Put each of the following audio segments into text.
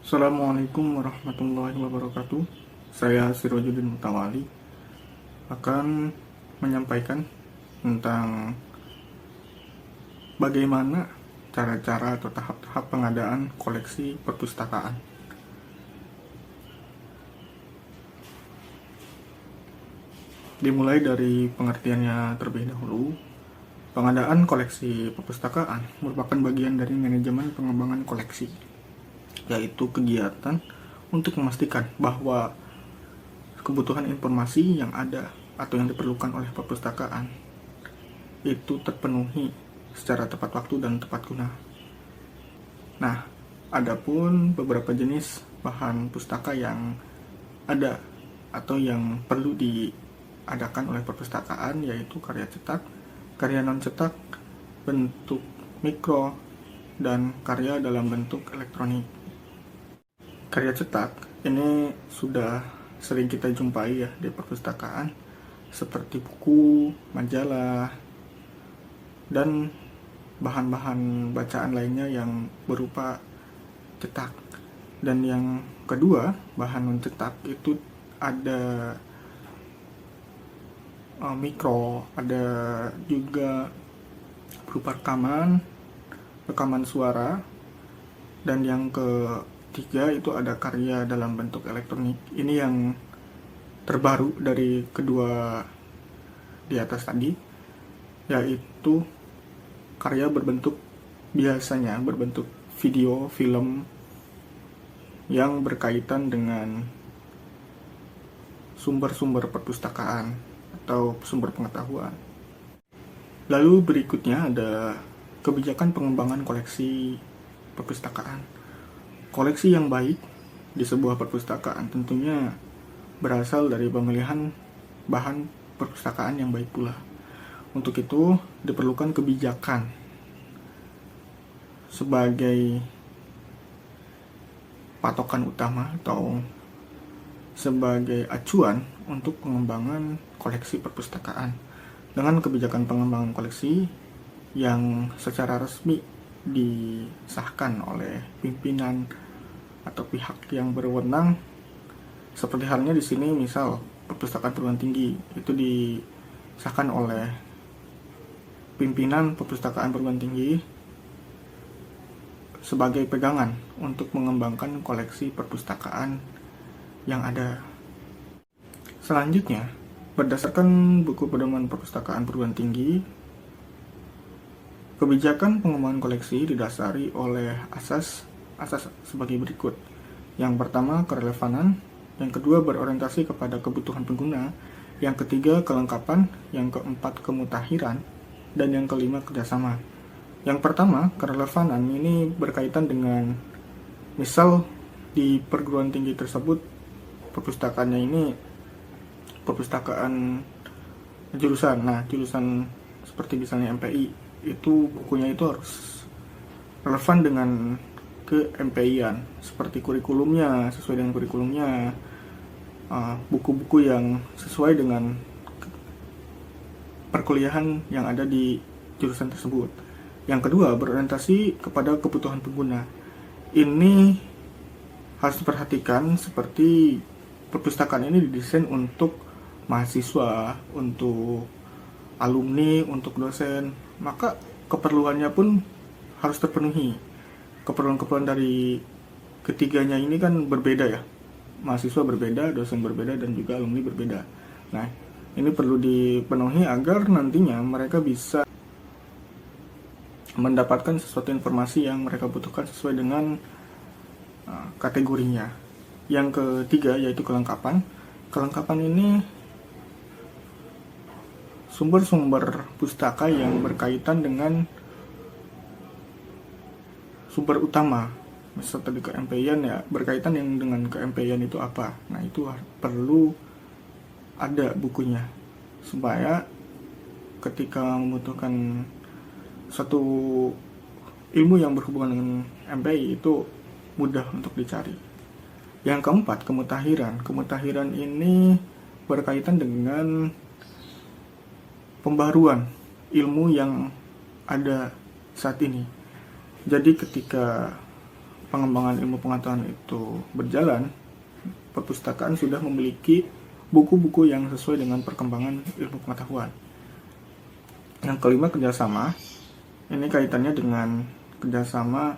Assalamualaikum warahmatullahi wabarakatuh. Saya Sirojudin Mutawali akan menyampaikan tentang bagaimana cara-cara atau tahap-tahap pengadaan koleksi perpustakaan. Dimulai dari pengertiannya terlebih dahulu, pengadaan koleksi perpustakaan merupakan bagian dari manajemen pengembangan koleksi, yaitu kegiatan untuk memastikan bahwa kebutuhan informasi yang ada atau yang diperlukan oleh perpustakaan itu terpenuhi secara tepat waktu dan tepat guna. Nah, adapun beberapa jenis bahan pustaka yang ada atau yang perlu diadakan oleh perpustakaan, yaitu karya cetak, karya non-cetak, bentuk mikro, dan karya dalam bentuk elektronik. Karya cetak ini sudah sering kita jumpai ya di perpustakaan, seperti buku, majalah, dan bahan-bahan bacaan lainnya yang berupa cetak. Dan yang kedua, bahan non-cetak itu ada mikro, ada juga berupa rekaman suara, dan yang ketiga itu ada karya dalam bentuk elektronik. Ini yang terbaru dari kedua di atas tadi, yaitu karya biasanya berbentuk video, film yang berkaitan dengan sumber-sumber perpustakaan atau sumber pengetahuan. Lalu berikutnya ada kebijakan pengembangan koleksi perpustakaan. Koleksi yang baik di sebuah perpustakaan tentunya berasal dari pemilihan bahan perpustakaan yang baik pula. Untuk itu diperlukan kebijakan sebagai patokan utama atau sebagai acuan untuk pengembangan koleksi perpustakaan. Dengan kebijakan pengembangan koleksi yang secara resmi disahkan oleh pimpinan atau pihak yang berwenang, seperti halnya di sini misal perpustakaan perguruan tinggi itu disahkan oleh pimpinan perpustakaan perguruan tinggi sebagai pegangan untuk mengembangkan koleksi perpustakaan yang ada. Selanjutnya, berdasarkan buku pedoman perpustakaan perguruan tinggi, kebijakan pengembangan koleksi didasari oleh asas sebagai berikut. Yang pertama, kerelevanan. Yang kedua, berorientasi kepada kebutuhan pengguna. Yang ketiga, kelengkapan. Yang keempat, kemutakhiran. Dan yang kelima, kerjasama. Yang pertama, kerelevanan ini berkaitan dengan misal di perguruan tinggi tersebut perpustakaannya ini perpustakaan jurusan. Nah, jurusan seperti misalnya MPI, itu bukunya itu harus relevan dengan ke MPI-an, seperti kurikulumnya, sesuai dengan kurikulumnya, buku-buku yang sesuai dengan perkuliahan yang ada di jurusan tersebut. Yang kedua, berorientasi kepada kebutuhan pengguna. Ini harus diperhatikan seperti perpustakaan ini didesain untuk mahasiswa, untuk alumni, untuk dosen, maka keperluannya pun harus terpenuhi. Keperluan-keperluan dari ketiganya ini kan berbeda ya. Mahasiswa berbeda, dosen berbeda, dan juga alumni berbeda. Nah, ini perlu dipenuhi agar nantinya mereka bisa mendapatkan sesuatu informasi yang mereka butuhkan sesuai dengan kategorinya. Yang ketiga yaitu kelengkapan. Kelengkapan ini sumber-sumber pustaka yang berkaitan dengan sumber utama. Misal tadi ke-MPI-an ya, berkaitan yang dengan ke-MPI-an itu apa. Nah, itu perlu ada bukunya supaya ketika membutuhkan satu ilmu yang berhubungan dengan MPI itu mudah untuk dicari. Yang keempat, kemutakhiran. Kemutakhiran ini berkaitan dengan pembaruan ilmu yang ada saat ini. Jadi ketika pengembangan ilmu pengetahuan itu berjalan, perpustakaan sudah memiliki buku-buku yang sesuai dengan perkembangan ilmu pengetahuan. Yang kelima, kerjasama. Ini kaitannya dengan kerjasama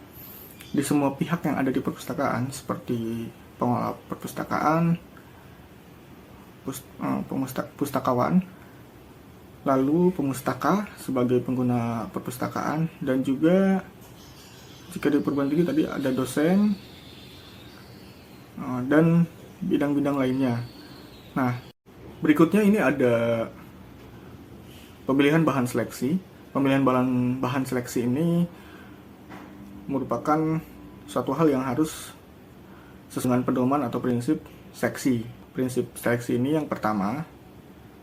di semua pihak yang ada di perpustakaan, seperti pengelola perpustakaan, pustakawan, lalu pemustaka sebagai pengguna perpustakaan, dan juga jika di perguruan tinggi tadi ada dosen dan bidang-bidang lainnya. Nah, berikutnya ini ada pemilihan bahan seleksi. Pemilihan bahan seleksi ini merupakan suatu hal yang harus sesuai dengan pedoman atau prinsip seleksi. Prinsip seleksi ini yang pertama,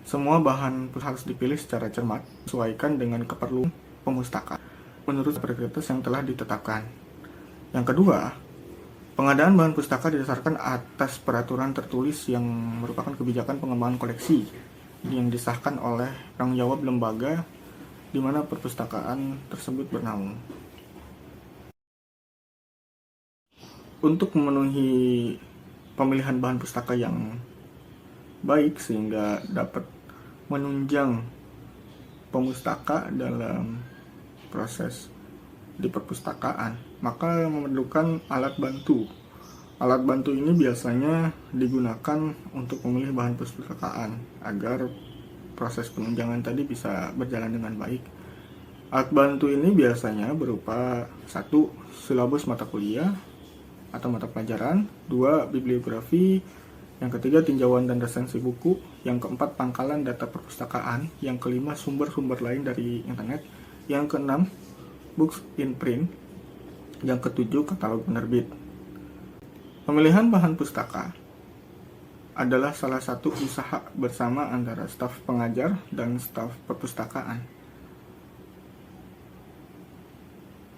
semua bahan harus dipilih secara cermat, sesuaikan dengan keperluan pemustaka menurut prioritas yang telah ditetapkan. Yang kedua, pengadaan bahan pustaka didasarkan atas peraturan tertulis yang merupakan kebijakan pengembangan koleksi yang disahkan oleh tanggung jawab lembaga di mana perpustakaan tersebut bernaung. Untuk memenuhi pemilihan bahan pustaka yang baik sehingga dapat menunjang pemustaka dalam proses di perpustakaan, maka memerlukan alat bantu. Alat bantu ini biasanya digunakan untuk memilih bahan perpustakaan agar proses penunjangan tadi bisa berjalan dengan baik. Alat bantu ini biasanya berupa 1. Silabus mata kuliah atau mata pelajaran, 2. Bibliografi, yang ketiga tinjauan dan resensi buku, yang keempat pangkalan data perpustakaan, yang kelima sumber-sumber lain dari internet, yang keenam books in print, yang ketujuh katalog penerbit. Pemilihan bahan pustaka adalah salah satu usaha bersama antara staf pengajar dan staf perpustakaan.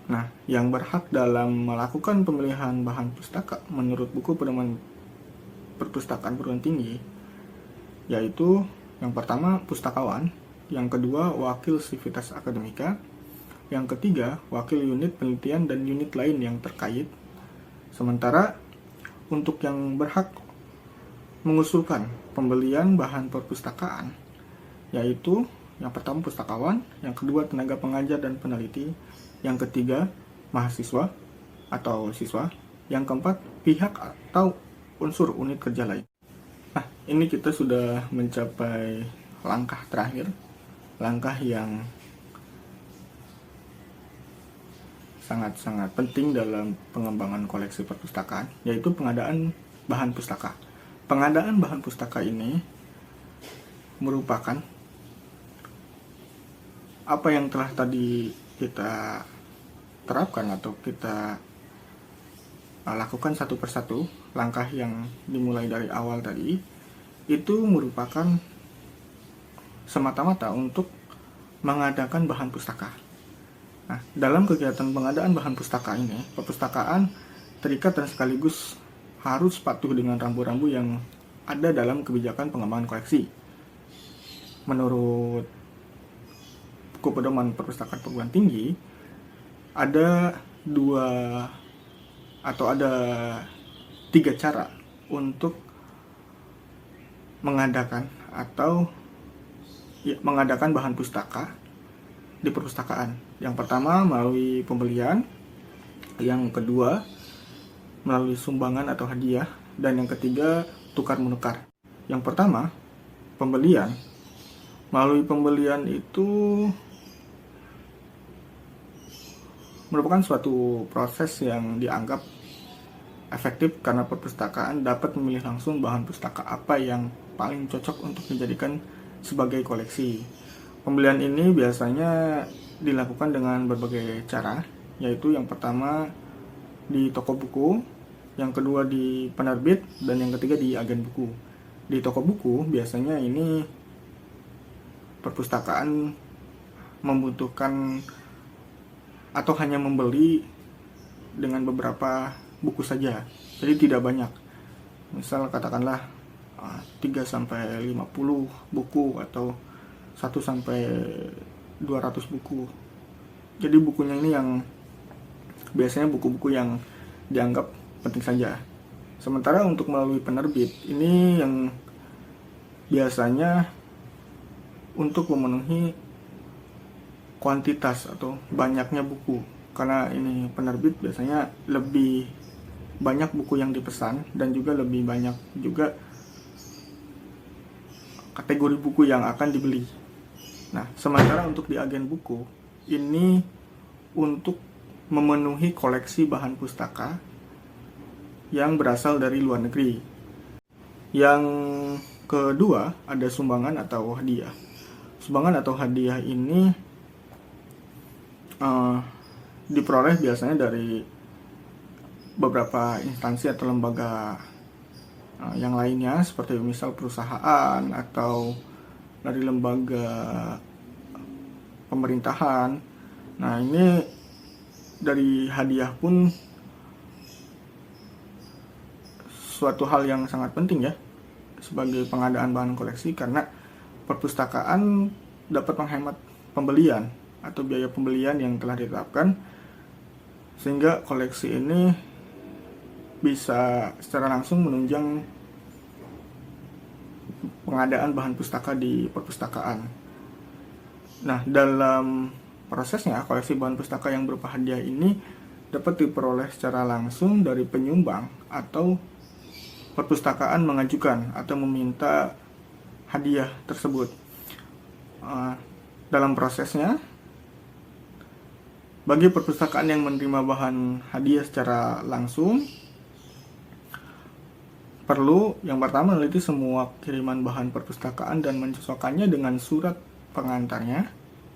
Nah, yang berhak dalam melakukan pemilihan bahan pustaka menurut buku pedoman perpustakaan perguruan tinggi yaitu yang pertama pustakawan, yang kedua wakil sivitas akademika, yang ketiga wakil unit penelitian dan unit lain yang terkait. Sementara untuk yang berhak mengusulkan pembelian bahan perpustakaan yaitu yang pertama pustakawan, yang kedua tenaga pengajar dan peneliti, yang ketiga mahasiswa atau siswa, yang keempat pihak atau unsur unit kerja lain. Nah, ini kita sudah mencapai langkah terakhir, langkah yang sangat-sangat penting dalam pengembangan koleksi perpustakaan, yaitu pengadaan bahan pustaka. Pengadaan bahan pustaka ini merupakan apa yang telah tadi kita terapkan atau kita lakukan satu persatu, langkah yang dimulai dari awal tadi, itu merupakan semata-mata untuk mengadakan bahan pustaka. Nah, dalam kegiatan pengadaan bahan pustaka ini, perpustakaan terikat dan sekaligus harus patuh dengan rambu-rambu yang ada dalam kebijakan pengembangan koleksi. Menurut buku pedoman perpustakaan perguruan tinggi, ada tiga cara untuk mengadakan bahan pustaka di perpustakaan. Yang pertama melalui pembelian, yang kedua melalui sumbangan atau hadiah, dan yang ketiga tukar-menukar. Yang pertama, pembelian. Melalui pembelian itu merupakan suatu proses yang dianggap efektif karena perpustakaan dapat memilih langsung bahan pustaka apa yang paling cocok untuk dijadikan sebagai koleksi. Pembelian ini biasanya dilakukan dengan berbagai cara, yaitu yang pertama di toko buku, yang kedua di penerbit, dan yang ketiga di agen buku. Di toko buku biasanya ini perpustakaan membutuhkan atau hanya membeli dengan beberapa buku saja, jadi tidak banyak. Misal katakanlah 3-50 buku atau 1-200 buku. Jadi bukunya ini yang biasanya buku-buku yang dianggap penting saja. Sementara untuk melalui penerbit, ini yang biasanya untuk memenuhi kuantitas atau banyaknya buku. Karena ini penerbit biasanya lebih banyak buku yang dipesan dan juga lebih banyak juga kategori buku yang akan dibeli. Nah, sementara untuk di agen buku, ini untuk memenuhi koleksi bahan pustaka yang berasal dari luar negeri. Yang kedua, ada sumbangan atau hadiah. Sumbangan atau hadiah ini diperoleh biasanya dari beberapa instansi atau lembaga yang lainnya, seperti misal perusahaan atau dari lembaga pemerintahan. Nah, ini dari hadiah pun suatu hal yang sangat penting ya sebagai pengadaan bahan koleksi, karena perpustakaan dapat menghemat pembelian atau biaya pembelian yang telah ditetapkan, sehingga koleksi ini bisa secara langsung menunjang pengadaan bahan pustaka di perpustakaan. Nah, dalam prosesnya, koleksi bahan pustaka yang berupa hadiah ini dapat diperoleh secara langsung dari penyumbang atau perpustakaan mengajukan atau meminta hadiah tersebut. Dalam prosesnya, bagi perpustakaan yang menerima bahan hadiah secara langsung, perlu yang pertama meneliti semua kiriman bahan perpustakaan dan mencocokkannya dengan surat pengantarnya.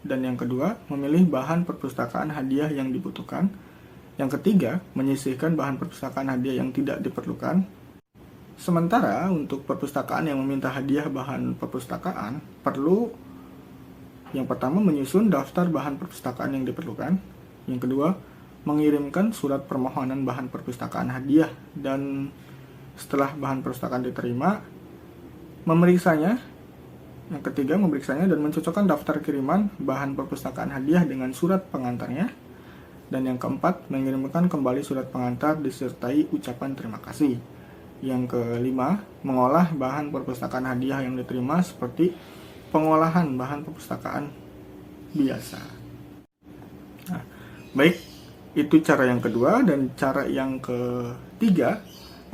Dan yang kedua, memilih bahan perpustakaan hadiah yang dibutuhkan. Yang ketiga, menyisihkan bahan perpustakaan hadiah yang tidak diperlukan. Sementara untuk perpustakaan yang meminta hadiah bahan perpustakaan, perlu yang pertama menyusun daftar bahan perpustakaan yang diperlukan. Yang kedua, mengirimkan surat permohonan bahan perpustakaan hadiah, dan setelah bahan perpustakaan diterima, memeriksanya. Yang ketiga, memeriksanya dan mencocokkan daftar kiriman bahan perpustakaan hadiah dengan surat pengantarnya. Dan yang keempat, mengirimkan kembali surat pengantar disertai ucapan terima kasih. Yang kelima, mengolah bahan perpustakaan hadiah yang diterima seperti pengolahan bahan perpustakaan biasa. Nah, baik, itu cara yang kedua. Dan cara yang ketiga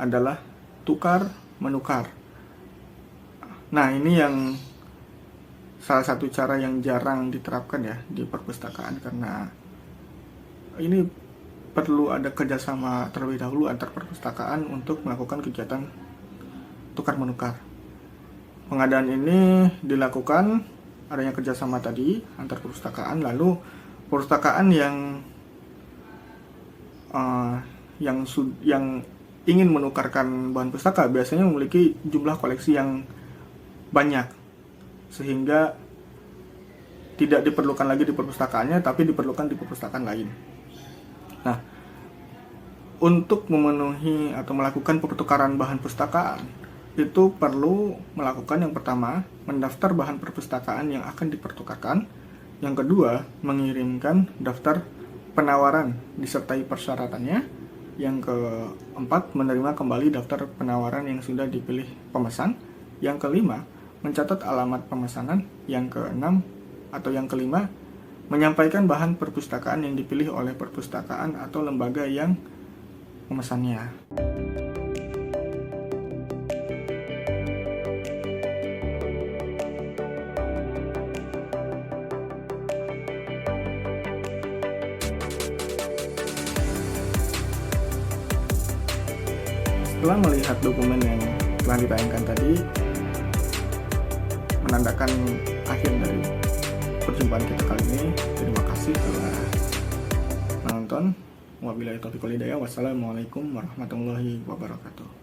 adalah tukar menukar. Nah, ini yang salah satu cara yang jarang diterapkan ya di perpustakaan, karena ini perlu ada kerjasama terlebih dahulu antar perpustakaan untuk melakukan kegiatan tukar menukar. Pengadaan ini dilakukan adanya kerjasama tadi antar perpustakaan, lalu perpustakaan yang ingin menukarkan bahan pustaka biasanya memiliki jumlah koleksi yang banyak, sehingga tidak diperlukan lagi di perpustakaannya, tapi diperlukan di perpustakaan lain. Nah, untuk memenuhi atau melakukan pertukaran bahan pustakaan, itu perlu melakukan yang pertama, mendaftar bahan perpustakaan yang akan dipertukarkan. Yang kedua, mengirimkan daftar penawaran disertai persyaratannya. Yang keempat, menerima kembali daftar penawaran yang sudah dipilih pemesan. Yang kelima, mencatat alamat pemesanan. Yang keenam atau yang kelima, menyampaikan bahan perpustakaan yang dipilih oleh perpustakaan atau lembaga yang memesannya. Setelah melihat dokumen yang telah ditayangkan tadi, menandakan akhir dari perjumpaan kita kali ini. Terima kasih telah menonton. Wabillahi taufiq wal hidayah. Wassalamualaikum warahmatullahi wabarakatuh.